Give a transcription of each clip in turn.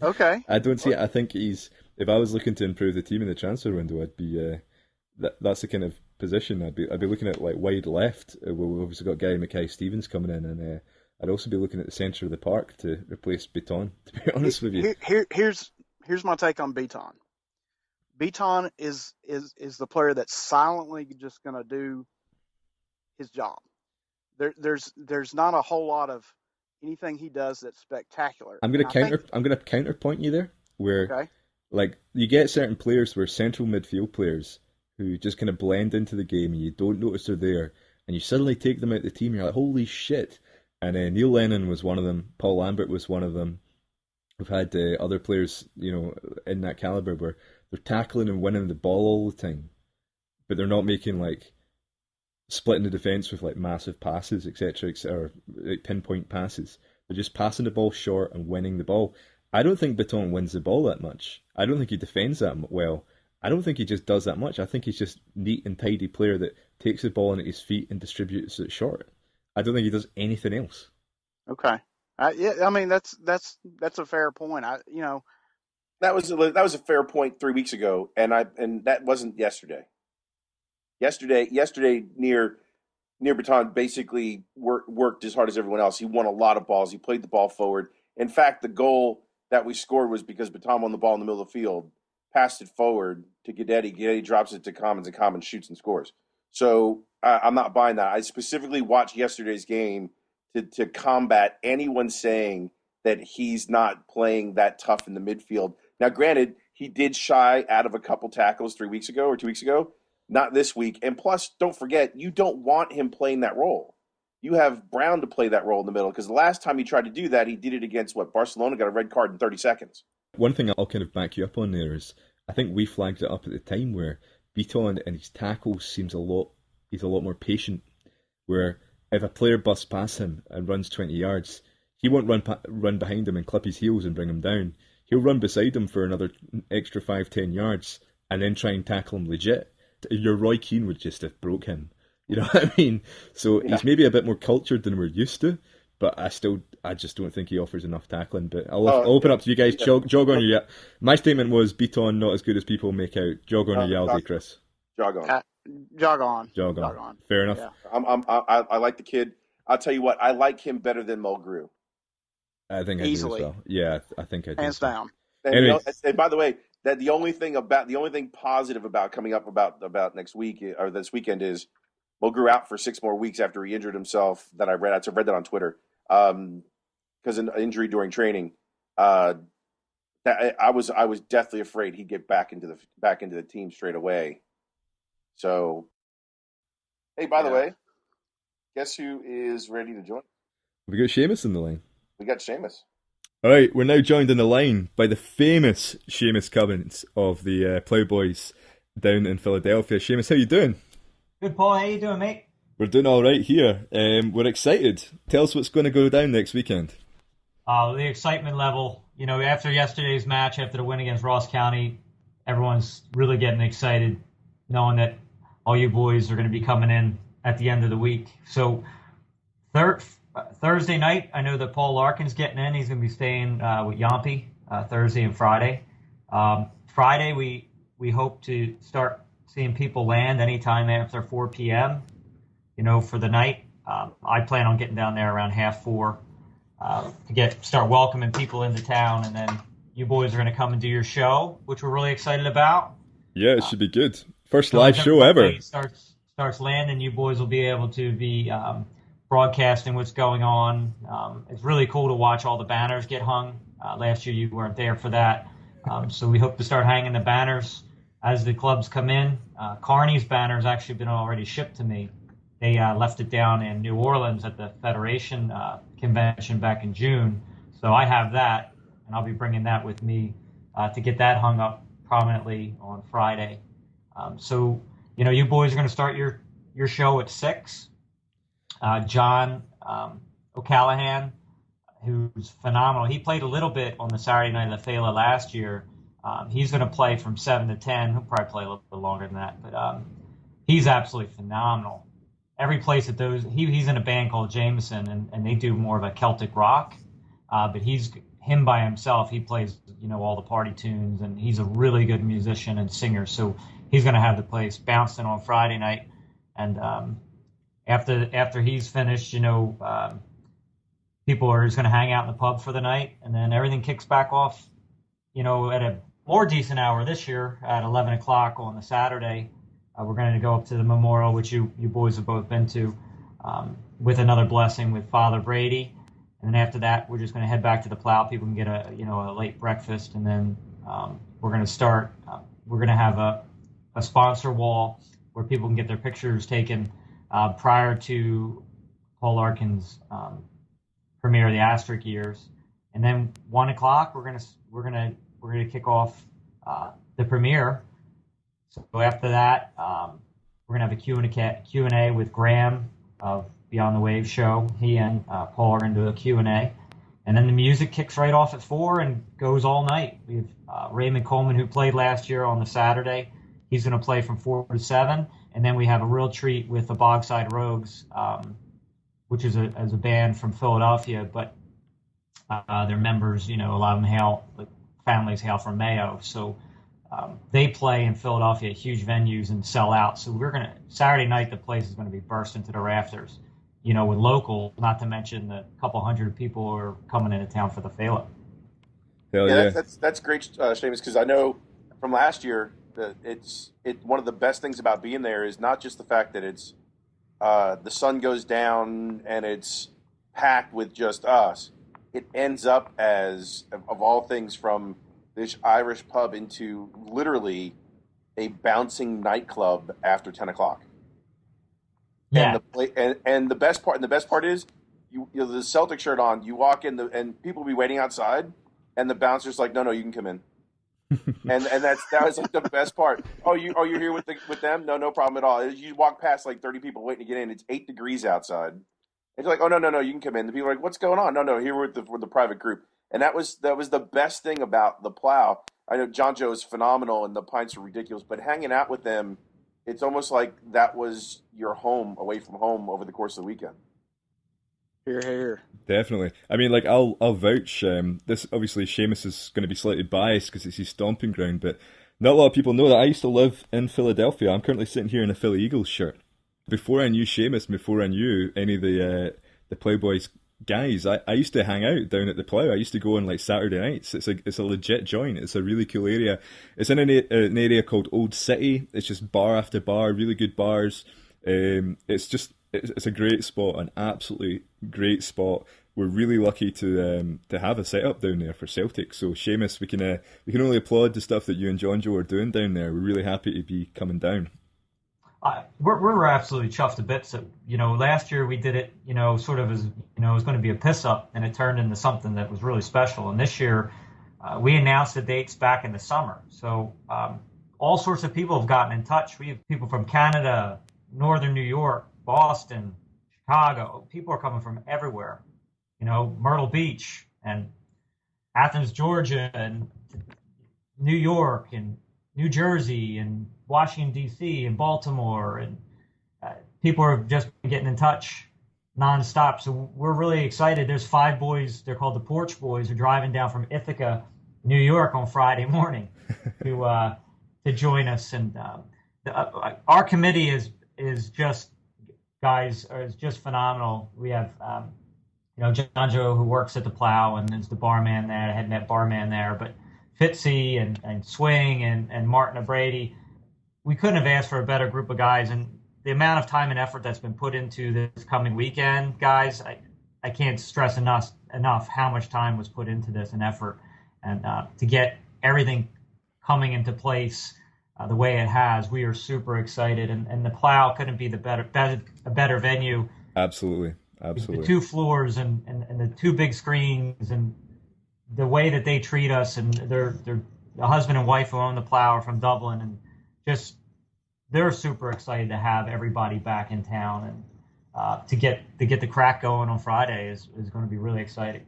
Okay. I don't see it. I think if I was looking to improve the team in the transfer window, I'd be that's the kind of position I'd be looking at, like wide left. Where we've obviously got Gary Mackay-Stevens coming in, and I'd also be looking at the centre of the park to replace Beton. To be honest with you, Here's my take on Beton. Beton is the player that's silently just going to do his job. There's not a whole lot of anything he does that's spectacular. I'm And gonna I think counterpoint you there, where okay, like you get certain players where central midfield players who just kind of blend into the game and you don't notice they're there, and you suddenly take them out of the team, you're like, holy shit. And Neil Lennon was one of them. Paul Lambert was one of them. We've had other players, in that caliber where they're tackling and winning the ball all the time, but they're not making like splitting the defense with like massive passes, etc., or like pinpoint passes. They're just passing the ball short and winning the ball. I don't think Beton wins the ball that much. I don't think he defends that well. I don't think he just does that much. I think he's just neat and tidy player that takes the ball into his feet and distributes it short. I don't think he does anything else. okay. Yeah, I mean that's a fair point. That was a fair point 3 weeks ago, and that wasn't yesterday. Yesterday near Baton basically worked as hard as everyone else. He won a lot of balls. He played the ball forward. In fact, the goal that we scored was because Baton won the ball in the middle of the field, passed it forward to Guidetti. Guidetti drops it to Commons, and Commons shoots and scores. So I'm not buying that. I specifically watched yesterday's game to combat anyone saying that he's not playing that tough in the midfield. Now, granted, he did shy out of a couple tackles 3 weeks ago or 2 weeks ago. Not this week. And plus, don't forget, you don't want him playing that role. You have Brown to play that role in the middle, because the last time he tried to do that, he did it against Barcelona, got a red card in 30 seconds. One thing I'll kind of back you up on there is I think we flagged it up at the time where Beaton and his tackles he's a lot more patient. Where if a player busts past him and runs 20 yards, he won't run behind him and clip his heels and bring him down. He'll run beside him for another extra 5-10 yards and then try and tackle him legit. Your Roy Keane would just have broke him. You know what I mean? So he's maybe a bit more cultured than we're used to, but I just don't think he offers enough tackling. But I'll open up to you guys. Jog on your yap. My statement was Beaton not as good as people make out. Jog on your yaldi, Chris. Jog on. Jog on. Jog on. Fair enough. Yeah. I like the kid. I'll tell you what, I like him better than Mulgrew. I think I do as well. Yeah, I think I do. Hands down. And by the way, that the only thing positive about coming up about next week or this weekend is Mulgrew out for 6 more weeks after he injured himself. That I read that on Twitter because an injury during training. I was deathly afraid he'd get back into the team straight away. So, hey, by the way, guess who is ready to join? We got Seamus in the line. We got Seamus. All right, we're now joined in the line by the famous Seamus Cummins of the Plowboys down in Philadelphia. Seamus, how you doing? Good, Paul. How you doing, mate? We're doing all right here. We're excited. Tell us what's going to go down next weekend. The excitement level, after yesterday's match, after the win against Ross County, everyone's really getting excited, knowing that all you boys are going to be coming in at the end of the week. So Thursday night, I know that Paul Larkin's getting in. He's going to be staying with Yampi Thursday and Friday. Friday, we hope to start seeing people land anytime after 4 p.m., for the night. I plan on getting down there around 3:30 to start welcoming people into town, and then you boys are going to come and do your show, which we're really excited about. Yeah, it should be good. First live show ever. Starts landing, you boys will be able to be broadcasting what's going on. It's really cool to watch all the banners get hung. Last year you weren't there for that. So we hope to start hanging the banners as the clubs come in. Carney's banner's actually been already shipped to me. They left it down in New Orleans at the Federation convention back in June. So I have that, and I'll be bringing that with me to get that hung up prominently on Friday. So, you boys are going to start your show at 6. John O'Callahan, who's phenomenal. He played a little bit on the Saturday night of the Feile last year. He's going to play from 7 to 10. He'll probably play a little bit longer than that, but he's absolutely phenomenal. Every place he's in a band called Jameson, and they do more of a Celtic rock. But he's him by himself, he plays, all the party tunes, and he's a really good musician and singer. So he's going to have the place bouncing on Friday night. And after he's finished, people are just going to hang out in the pub for the night, and then everything kicks back off, at a more decent hour this year at 11 o'clock on the Saturday. We're going to go up to the memorial, which you boys have both been to, with another blessing with Father Brady. And then after that, we're just going to head back to the Plow. People can get a late breakfast, and then we're going to start. We're going to have a sponsor wall where people can get their pictures taken prior to Paul Larkin's premiere of the Asterisk Years, and then 1 o'clock we're gonna kick off the premiere. So after that, we're gonna have a Q&A with Graham of Beyond the Waves show. He and Paul are gonna do a Q&A, and then the music kicks right off at 4 and goes all night. We have Raymond Coleman, who played last year on the Saturday. He's gonna play from 4 to 7, and then we have a real treat with the Bogside Rogues, which is a band from Philadelphia, but their members, a lot of them families hail from Mayo. So they play in Philadelphia at huge venues and sell out. So Saturday night, the place is going to be bursting to the rafters, with local, not to mention the couple hundred people who are coming into town for the Feile. Hell yeah. That's great, Seamus, because I know from last year that one of the best things about being there is not just the fact that it's the sun goes down and it's packed with just us. It ends up as, of all things, from this Irish pub into literally a bouncing nightclub after 10 o'clock. Yeah. And the best part is, you know, the Celtic shirt on, you walk in and people will be waiting outside, and the bouncer's like, no, you can come in. and that was like the best part. Oh, you're here with them? No problem at all. You walk past like 30 people waiting to get in. It's 8 degrees outside. And you're like, oh no, you can come in. The people are like, what's going on? No, here we're with the private group. And that was the best thing about the Plow. I know John Joe is phenomenal and the pints are ridiculous, but hanging out with them, it's almost like that was your home away from home over the course of the weekend. Here. Definitely. I mean, like, I'll vouch. This, obviously, Seamus is going to be slightly biased because it's his stomping ground, but not a lot of people know that I used to live in Philadelphia. I'm currently sitting here in a Philly Eagles shirt. Before I knew Seamus, before I knew any of the Playboys guys, I used to hang out down at the Plow. I used to go on like Saturday nights. It's a legit joint. It's a really cool area. It's in an area called Old City. It's just bar after bar, really good bars. It's a great spot, an absolutely great spot. We're really lucky to have a setup down there for Celtic. So Seamus, we can only applaud the stuff that you and John Joe are doing down there. We're really happy to be coming down. We're absolutely chuffed to bits. Last year we did it, sort of as, it was going to be a piss up, and it turned into something that was really special. And this year we announced the dates back in the summer. So all sorts of people have gotten in touch. We have people from Canada, Northern New York, Boston, Chicago. People are coming from everywhere. Myrtle Beach and Athens, Georgia, and New York and New Jersey and Washington, D.C. and Baltimore. And people are just getting in touch nonstop. So we're really excited. There's 5 boys. They're called the Porch Boys. Are driving down from Ithaca, New York on Friday morning to join us. And our committee is just phenomenal. We have, John Joe, who works at the Plow and is the barman there, head net barman there, but Fitzy and Swing and Martin O'Brady. We couldn't have asked for a better group of guys, and the amount of time and effort that's been put into this coming weekend, guys, I can't stress enough how much time was put into this and effort, and to get everything coming into place the way it has, we are super excited, and the Plow couldn't be a better venue. Absolutely. The 2 floors and the 2 big screens and the way that they treat us, and they're the husband and wife who own the Plow are from Dublin, and just they're super excited to have everybody back in town, and to get the crack going on Friday is going to be really exciting.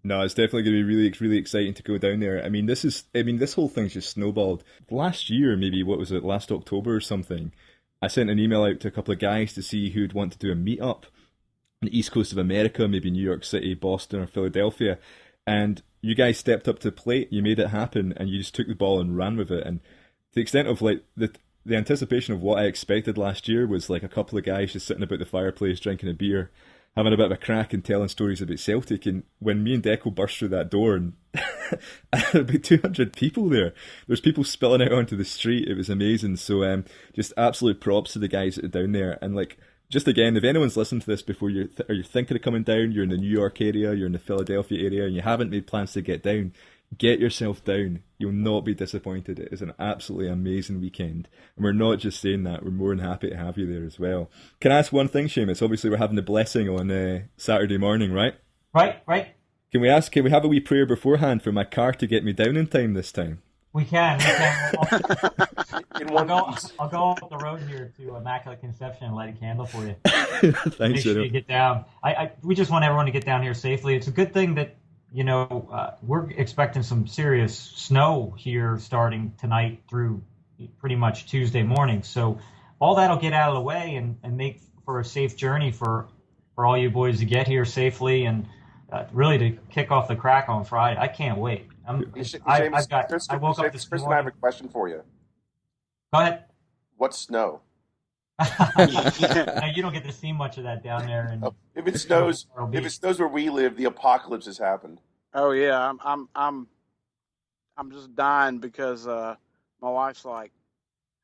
No, it's definitely going to be really, really exciting to go down there. I mean, this whole thing's just snowballed. Last year, maybe, what was it, last October or something, I sent an email out to a couple of guys to see who'd want to do a meetup on the East Coast of America, maybe New York City, Boston, or Philadelphia. and you guys stepped up to the plate, you made it happen, and you just took the ball and ran with it. And to the extent of like the anticipation of what I expected last year was like a couple of guys just sitting about the fireplace drinking a beer, having a bit of a crack and telling stories about Celtic. And when me and Deco burst through that door, and about 200 people there, there's people spilling out onto the street. It was amazing. So just absolute props to the guys that are down there. And like, just again, if anyone's listened to this before, or you're thinking of coming down, you're in the New York area, you're in the Philadelphia area, and you haven't made plans to get down, get yourself down. You'll not be disappointed. It is an absolutely amazing weekend. And we're not just saying that, we're more than happy to have you there as well. Can I ask one thing, Seamus? Obviously, we're having the blessing on Saturday morning, right? Right. Can we have a wee prayer beforehand for my car to get me down in time this time? We can. In I'll go up the road here to Immaculate Conception and light a candle for you. Thanks, Make sure you get down. We just want everyone to get down here safely. It's a good thing that, we're expecting some serious snow here starting tonight through pretty much Tuesday morning. So all that'll get out of the way and make for a safe journey for all you boys to get here safely and really to kick off the crack on Friday. I can't wait. I woke up this morning. Chris and I have a question for you. Go ahead. What's snow? No, you don't get to see much of that down there. And if it snows where we live, the apocalypse has happened. Oh yeah, I'm just dying because my wife's like,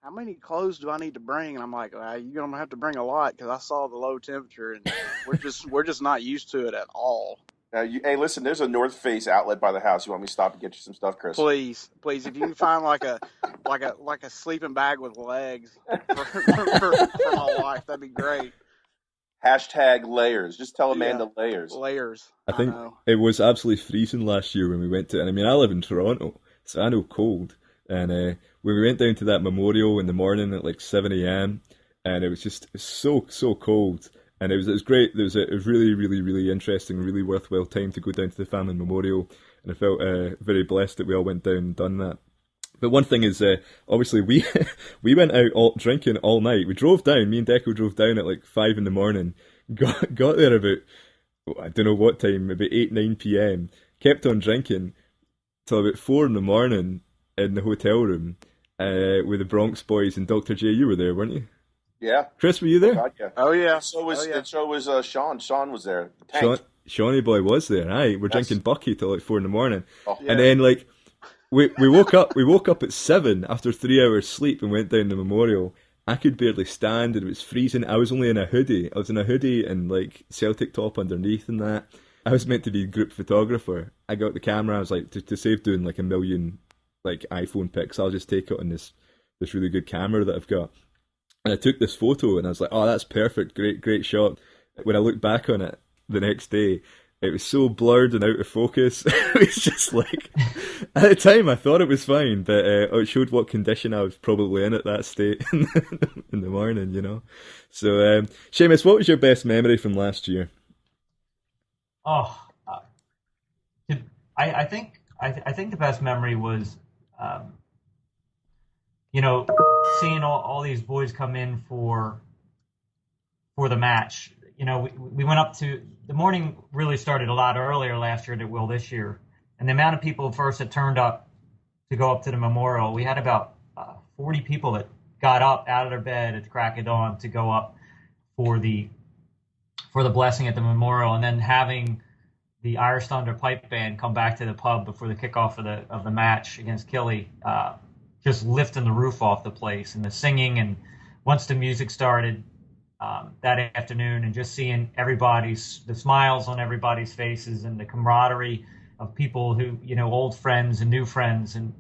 how many clothes do I need to bring? And I'm like, you're gonna have to bring a lot because I saw the low temperature and we're just not used to it at all. Hey, listen, there's a North Face outlet by the house. You want me to stop and get you some stuff, Chris? Please, if you can find like a sleeping bag with legs for my wife, that'd be great. Hashtag layers. Just tell Amanda layers. Layers. I think it was absolutely freezing last year when we went to, and I mean, I live in Toronto, so I know cold. And when we went down to that memorial in the morning at like 7 a.m., and it was just so cold. And it was great. It was really, really, really interesting, really worthwhile time to go down to the family memorial. And I felt very blessed that we all went down and done that. But one thing is, obviously, we went out drinking all night. We drove down, me and Deco drove down at like 5 in the morning, got there about, I don't know what time, maybe 8, 9 p.m. Kept on drinking till about 4 in the morning in the hotel room with the Bronx Boys and Dr. J. You were there, weren't you? Yeah. Chris, were you there? God, yeah. Oh yeah. So was Sean. Sean was there. Shawnee boy was there. Aye, we're drinking Bucky till like 4 in the morning, Yeah. and then like we woke up. We woke up at 7 after 3 hours sleep and went down the memorial. I could barely stand, and it was freezing. I was only in a hoodie. I was in a hoodie and like Celtic top underneath and that. I was meant to be group photographer. I got the camera. I was like, to save doing like a million like iPhone pics, I'll just take it on this really good camera that I've got. And I took this photo and I was like, oh, that's perfect. Great shot. When I looked back on it the next day, it was so blurred and out of focus. It was just like, at the time I thought it was fine, but it showed what condition I was probably in at that state in the morning, you know. So, Seamus, what was your best memory from last year? Oh, I think the best memory was, seeing all these boys come in for the match. You know, we went up to, the morning really started a lot earlier last year than it will this year. And the amount of people first that turned up to go up to the memorial, we had about 40 people that got up out of their bed at the crack of dawn to go up for the blessing at the memorial, and then having the Irish Thunder pipe band come back to the pub before the kickoff of the match against Killy, just lifting the roof off the place, and the singing, and once the music started that afternoon, and just seeing the smiles on everybody's faces, and the camaraderie of people who, old friends and new friends, and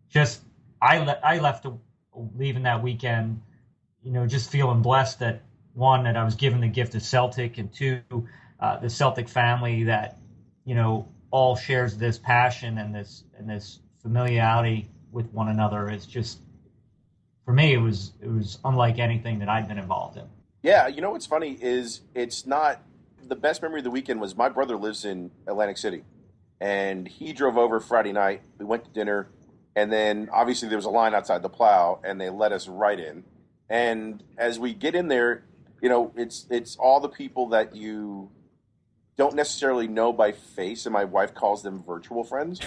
just I left leaving that weekend, just feeling blessed that, one, that I was given the gift of Celtic, and two, the Celtic family that all shares this passion and this familiarity with one another. Is just, for me, it was unlike anything that I'd been involved in. Yeah, what's funny is it's not, the best memory of the weekend was my brother lives in Atlantic City, and he drove over Friday night. We went to dinner, and then obviously there was a line outside the Plow, and they let us right in. And as we get in there, it's all the people that you don't necessarily know by face, and my wife calls them virtual friends.